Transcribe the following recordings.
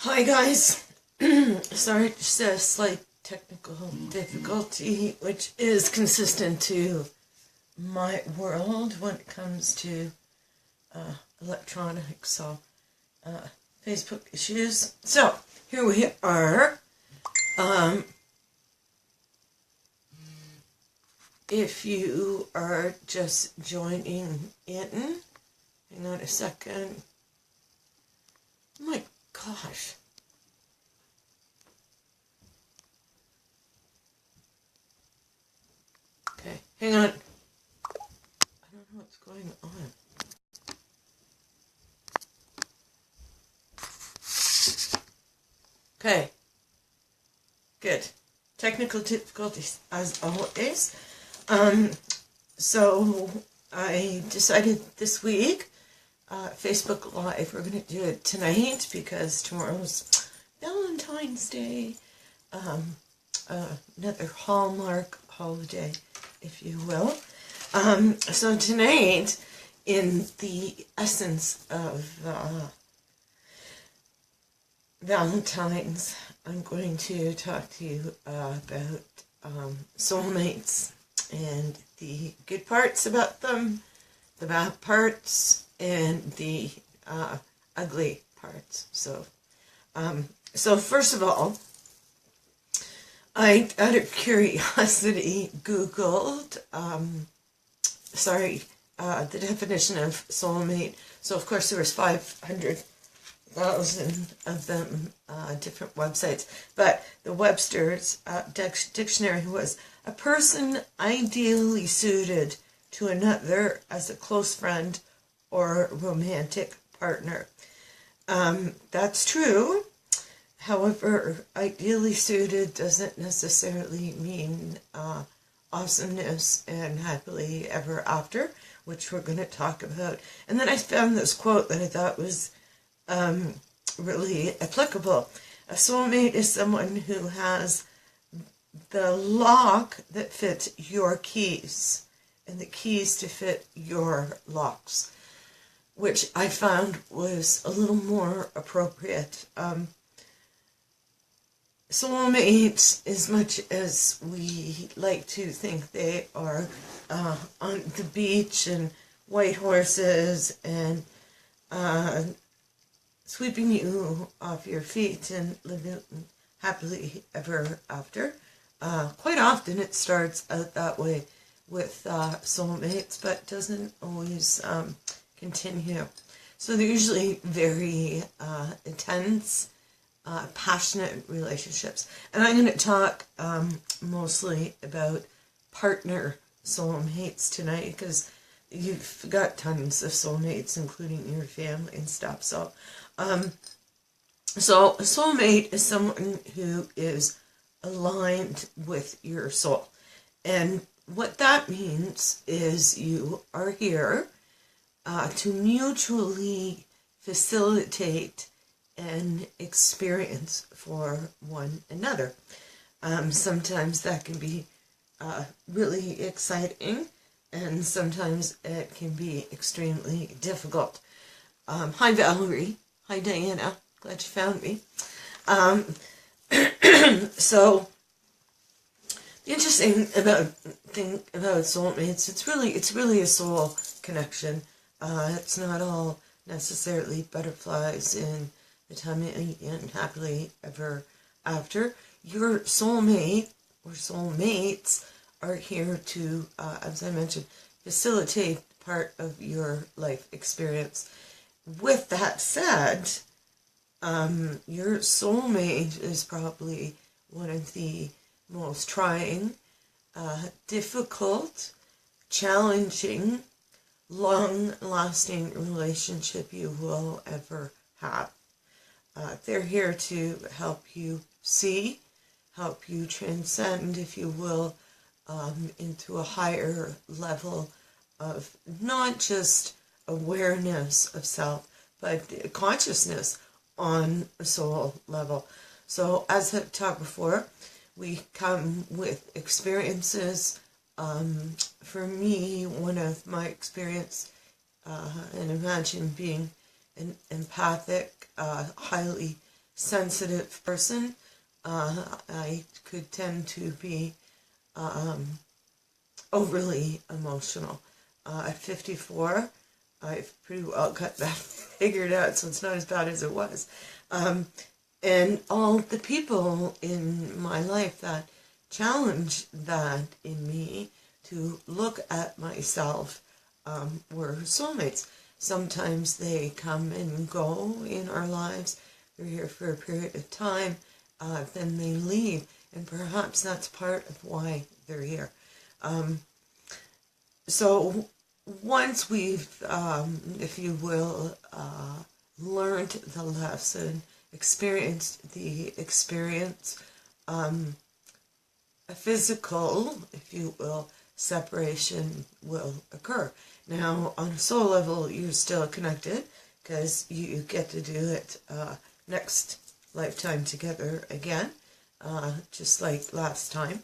Hi guys, sorry, just a slight technical difficulty, which is consistent to my world when it comes to electronics, so Facebook issues. So, here we are. If you are just joining in, hang on a second. Oh my gosh. Okay, hang on. I don't know what's going on. Okay, good. Technical difficulties as always. So I decided this week, Facebook Live, we're going to do it tonight because tomorrow's Valentine's Day, another Hallmark holiday, if you will. So tonight, in the essence of Valentine's, I'm going to talk to you about soulmates and the good parts about them, the bad parts, and the ugly parts. So first of all, I, out of curiosity, Googled, the definition of soulmate. So, of course, there was 500,000 of them, different websites. But the Webster's dictionary was a person ideally suited to another as a close friend or romantic partner. That's true. However, ideally suited doesn't necessarily mean awesomeness and happily ever after, which we're going to talk about. And then I found this quote that I thought was really applicable. A soulmate is someone who has the lock that fits your keys and the keys to fit your locks, which I found was a little more appropriate. Soulmates, as much as we like to think they are on the beach and white horses and sweeping you off your feet and living happily ever after. Quite often it starts out that way with soulmates, but doesn't always continue. So they're usually very intense, passionate relationships. And I'm going to talk mostly about partner soulmates tonight, because you've got tons of soulmates, including your family and stuff. So a soulmate is someone who is aligned with your soul. And what that means is you are here to mutually facilitate an experience for one another. Sometimes that can be really exciting, and sometimes it can be extremely difficult. Hi Valerie. Hi Diana. Glad you found me. So the interesting thing about soulmates, it's really a soul connection. It's not all necessarily butterflies in the tummy and happily ever after. Your soulmate or soulmates are here to, as I mentioned, facilitate part of your life experience. With that said, your soulmate is probably one of the most trying, difficult, challenging, long-lasting relationship you will ever have. They're here to help you see, help you transcend, if you will, into a higher level of not just awareness of self, but consciousness on a soul level. So, as I've talked before, we come with experiences. For me, one of my experience, and imagine being an empathic, highly sensitive person. I could tend to be overly emotional. At 54, I've pretty well got that figured out, so it's not as bad as it was. And all the people in my life that challenged that in me to look at myself were soulmates. Sometimes they come and go in our lives. They're here for a period of time, then they leave, and perhaps that's part of why they're here. So once we've, if you will, learned the lesson, experienced the experience, a physical, if you will, separation will occur. Now, on a soul level, you're still connected because you get to do it next lifetime together again, just like last time.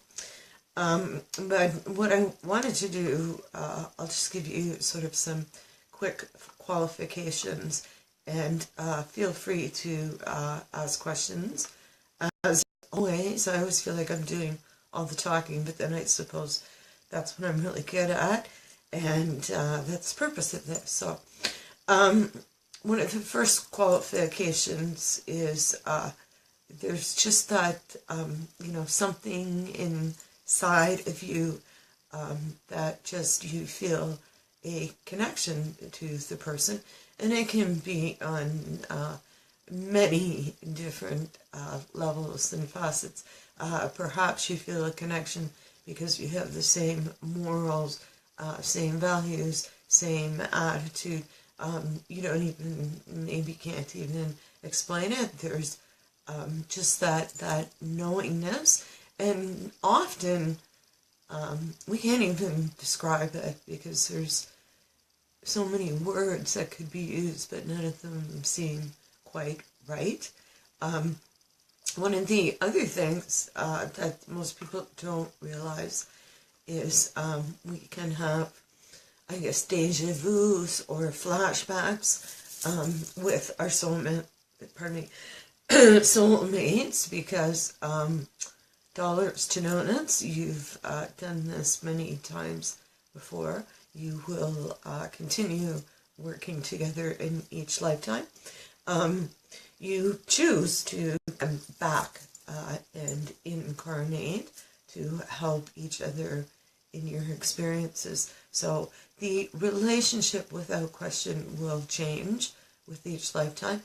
But what I wanted to do, I'll just give you sort of some quick qualifications, and feel free to ask questions. As always, I always feel like I'm doing all the talking, but then I suppose that's what I'm really good at, and that's the purpose of this. So, one of the first qualifications is there's just that, something inside of you that just you feel a connection to the person, and it can be on many different levels and facets. Perhaps you feel a connection because you have the same morals, same values, same attitude. You don't even, maybe can't even explain it. There's just that knowingness, and often we can't even describe it because there's so many words that could be used, but none of them seem quite right. One of the other things that most people don't realize is we can have, I guess, deja vus or flashbacks with our soulmates, because dollars to donuts, you've done this many times before. You will continue working together in each lifetime. You choose to come back and incarnate to help each other in your experiences. So the relationship, without question, will change with each lifetime.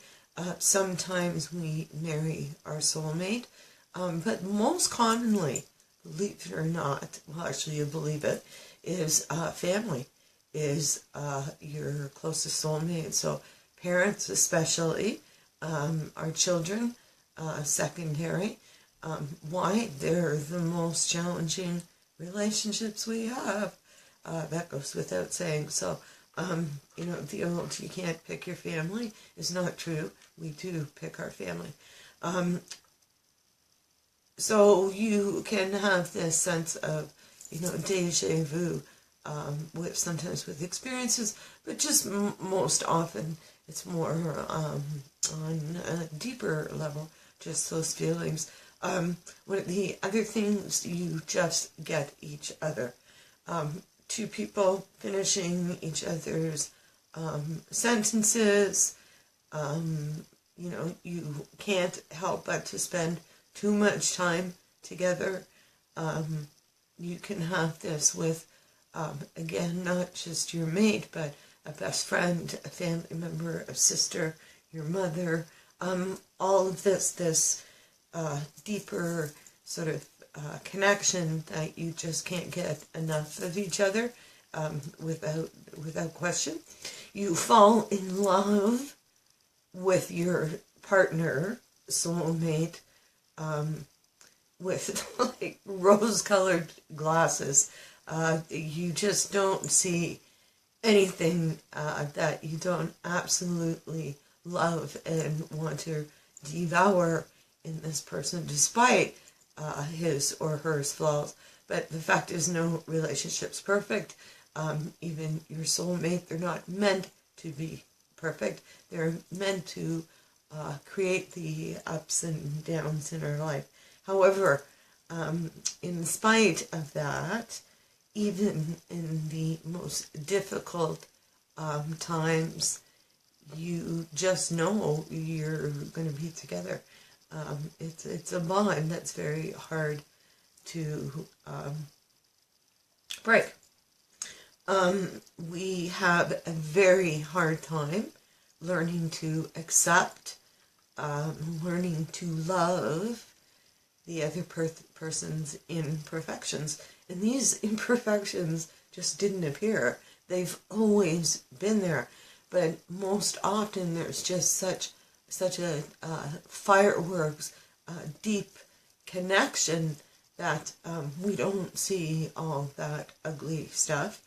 Sometimes we marry our soulmate, but most commonly, believe it or not, well, actually you believe it, is family, is your closest soulmate. So parents especially, our children, secondary. Why? They're the most challenging relationships we have. That goes without saying. So, the old "you can't pick your family" is not true. We do pick our family. So you can have this sense of, deja vu, sometimes with experiences, but just most often it's more on a deeper level, just those feelings. One of the other things, you just get each other. Two people finishing each other's sentences. You can't help but to spend too much time together. You can have this with, again, not just your mate, but a best friend, a family member, a sister, your mother. All of this deeper sort of connection that you just can't get enough of each other, without question. You fall in love with your partner, soulmate, with like rose-colored glasses. You just don't see anything that you don't absolutely love and want to devour in this person, despite his or her flaws. But the fact is, no relationship's perfect. Even your soulmate, they're not meant to be perfect. They're meant to create the ups and downs in our life. However, in spite of that, even in the most difficult times, you just know you're going to be together. It's a bond that's very hard to break. We have a very hard time learning to accept, learning to love the other person's imperfections. And these imperfections just didn't appear. They've always been there. But most often there's just such a fireworks, deep connection that we don't see all that ugly stuff.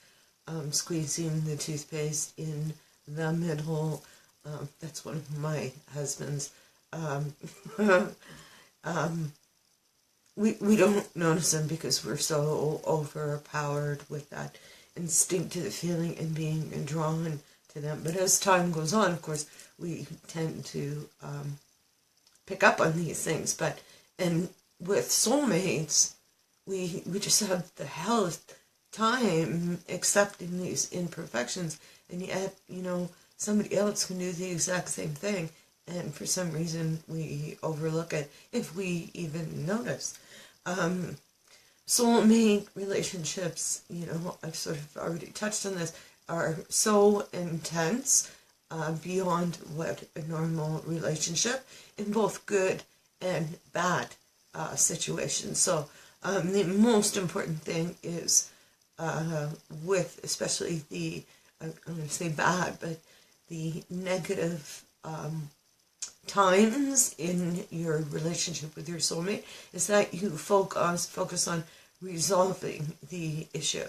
Squeezing the toothpaste in the middle. That's one of my husband's. We don't notice them because we're so overpowered with that instinctive feeling and being drawn to them. But as time goes on, of course, we tend to pick up on these things. And with soulmates, we just have the hell of time accepting these imperfections, and yet, somebody else can do the exact same thing, and for some reason we overlook it, if we even notice. Soulmate relationships, I've sort of already touched on this, are so intense, beyond what a normal relationship, in both good and bad situations. So the most important thing is with especially the, I'm going to say bad, but the negative times in your relationship with your soulmate, is that you focus on resolving the issue.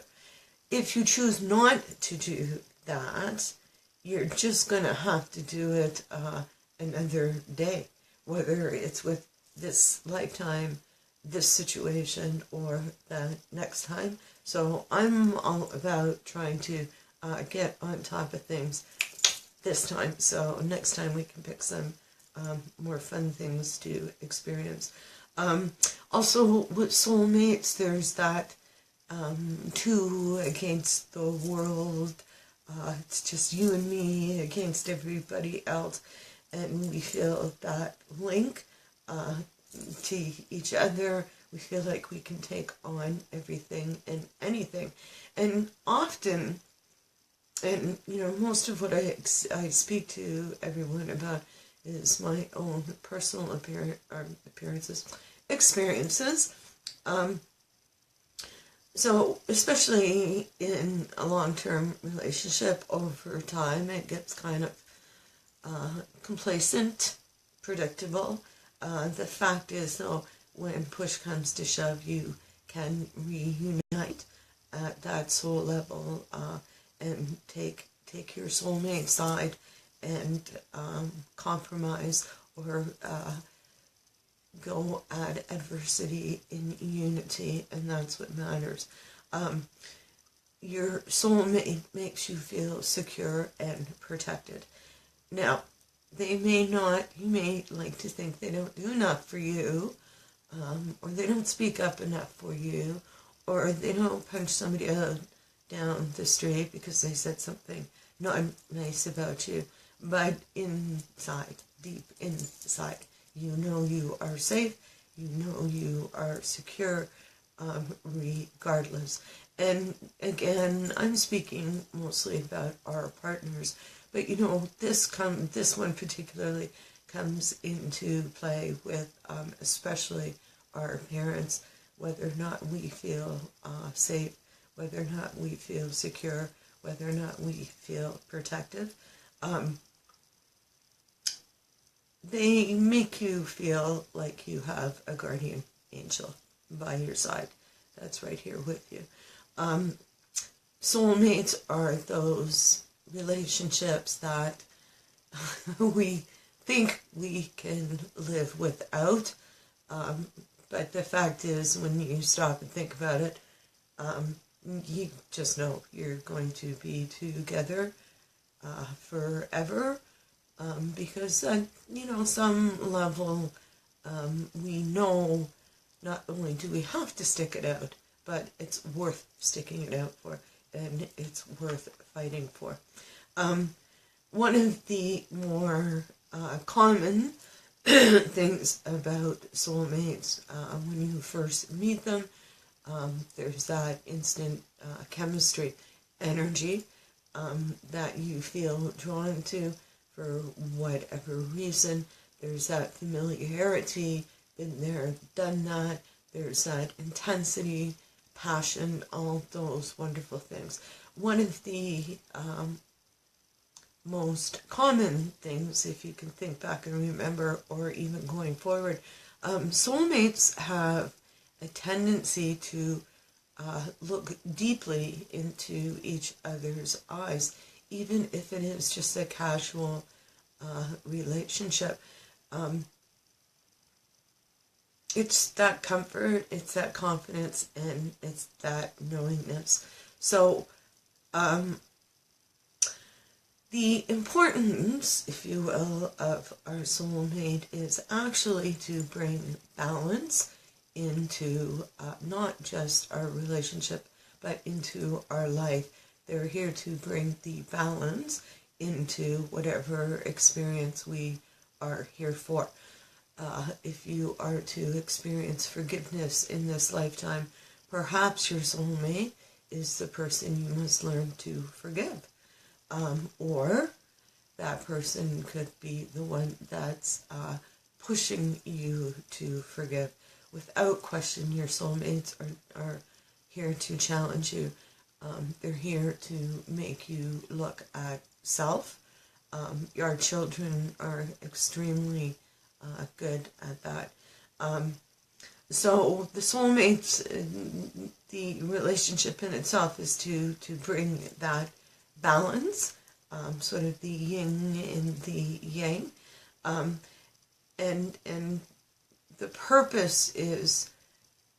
If you choose not to do that, you're just going to have to do it another day, whether it's with this lifetime, this situation, or the next time. So I'm all about trying to get on top of things this time, so next time we can pick some more fun things to experience. Also, with soulmates, there's that two against the world. It's just you and me against everybody else, and we feel that link to each other. We feel like we can take on everything and anything, and often, and most of what I speak to everyone about is my own personal experiences. So especially in a long-term relationship, over time it gets kind of complacent, predictable. The fact is, though, when push comes to shove, you can reunite at that soul level and take your soulmate side and compromise or go at adversity in unity, and that's what matters. Your soulmate makes you feel secure and protected. Now, you may like to think they don't do enough for you, or they don't speak up enough for you, or they don't punch somebody out down the street because they said something not nice about you. But inside, deep inside, you know you are safe, you know you are secure, regardless. And again, I'm speaking mostly about our partners, but this one particularly comes into play with especially our parents, whether or not we feel safe, whether or not we feel secure, whether or not we feel protected. They make you feel like you have a guardian angel by your side that's right here with you. Soulmates are those relationships that we think we can live without, but the fact is, when you stop and think about it, you just know you're going to be together forever. because some level we know not only do we have to stick it out, but it's worth sticking it out for, and it's worth fighting for. One of the more common things about soulmates, when you first meet them, there's that instant chemistry, energy that you feel drawn to for whatever reason. There's that familiarity, been there, done that. There's that intensity, passion, all those wonderful things. One of the most common things, if you can think back and remember, or even going forward, soulmates have a tendency to look deeply into each other's eyes, even if it is just a casual relationship. It's that comfort, it's that confidence, and it's that knowingness. So, the importance, if you will, of our soulmate is actually to bring balance into not just our relationship, but into our life. They're here to bring the balance into whatever experience we are here for. If you are to experience forgiveness in this lifetime, perhaps your soulmate is the person you must learn to forgive. Or that person could be the one that's pushing you to forgive. Without question, your soulmates are here to challenge you. They're here to make you look at self. Our children are extremely good at that. So the soulmates, the relationship in itself is to bring that balance, sort of the yin and the yang, and the purpose is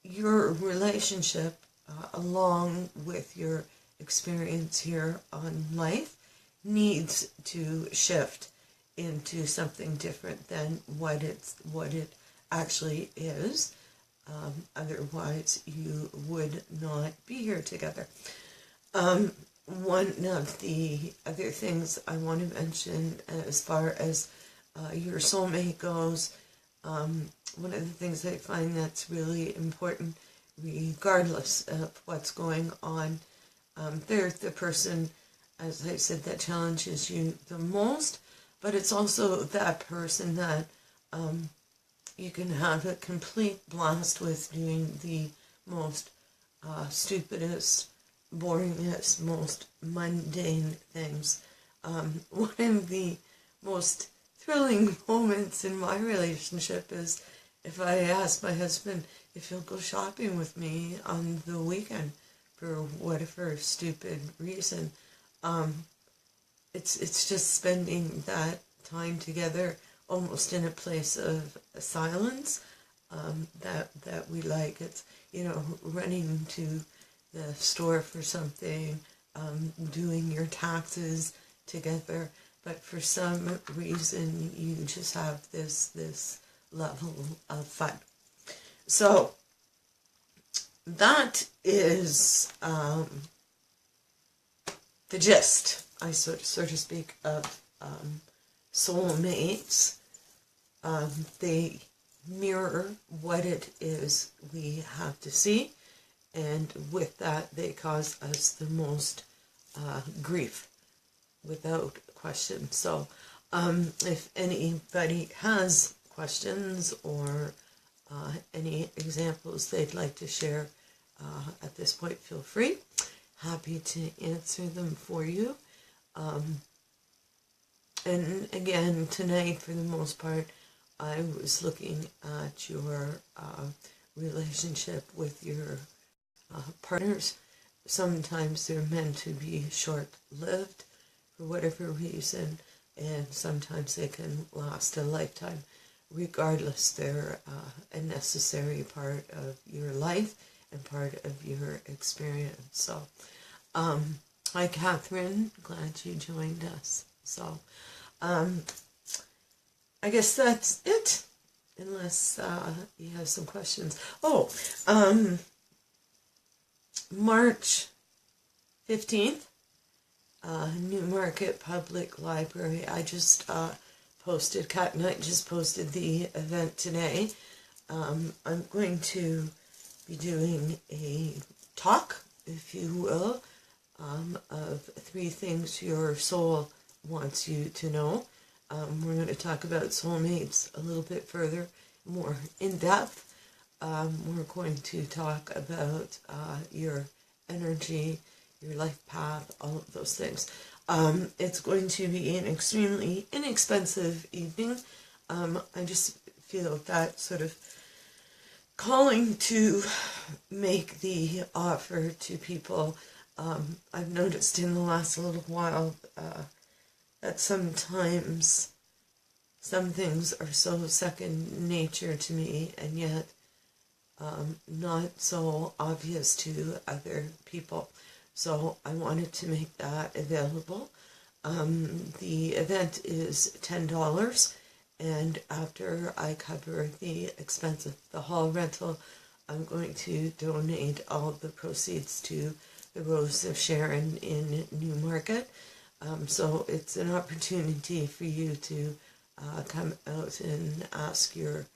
your relationship, along with your experience here on life, needs to shift into something different than what it actually is. Otherwise, you would not be here together. One of the other things I want to mention as far as your soulmate goes, one of the things I find that's really important, regardless of what's going on, they're the person, as I said, that challenges you the most, but it's also that person that you can have a complete blast with doing the most stupidest, boringest, most mundane things. One of the most thrilling moments in my relationship is if I ask my husband if he'll go shopping with me on the weekend for whatever stupid reason. It's just spending that time together, almost in a place of silence, that we like. It's, running to the store for something, doing your taxes together, but for some reason you just have this level of fun. So that is the gist, so to speak, of soulmates. They mirror what it is we have to see, and with that they cause us the most grief, without question. So if anybody has questions or any examples they'd like to share at this point, feel free. Happy to answer them for you. And again, tonight, for the most part, I was looking at your relationship with your partners. Sometimes they're meant to be short-lived for whatever reason, and sometimes they can last a lifetime. Regardless, they're a necessary part of your life and part of your experience. So, hi Catherine, glad you joined us. So, I guess that's it. Unless you have some questions. Oh, March 15th, Newmarket Public Library. I just posted, Cat Knight just posted the event today. I'm going to be doing a talk, if you will, of 3 things your soul wants you to know. We're going to talk about soulmates a little bit further, more in depth. We're going to talk about your energy, your life path, all of those things. It's going to be an extremely inexpensive evening. I just feel that sort of calling to make the offer to people. I've noticed in the last little while that sometimes some things are so second nature to me, and yet not so obvious to other people. So I wanted to make that available. The event is $10, and after I cover the expense of the hall rental, I'm going to donate all the proceeds to the Rose of Sharon in Newmarket. So it's an opportunity for you to come out and ask your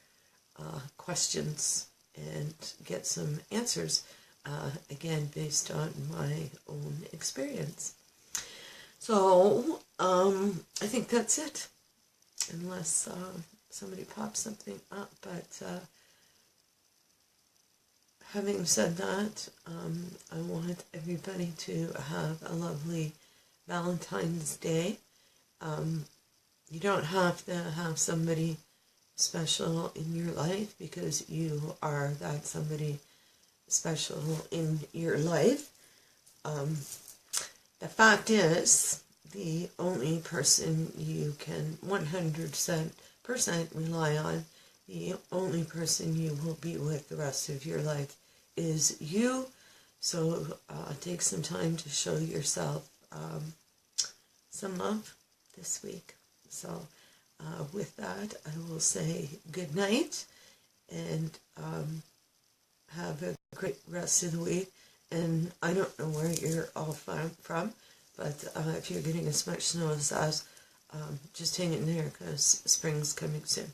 questions and get some answers, again, based on my own experience. So, I think that's it, unless somebody pops something up, but having said that, I want everybody to have a lovely Valentine's Day. You don't have to have somebody special in your life because you are that somebody special in your life. The fact is, the only person you can 100% rely on, the only person you will be with the rest of your life is you. So take some time to show yourself some love this week. So with that, I will say good night and have a great rest of the week. And I don't know where you're all from, but if you're getting as much snow as us, just hang in there because spring's coming soon.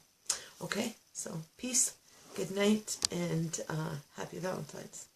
Okay, so peace, good night, and happy Valentine's.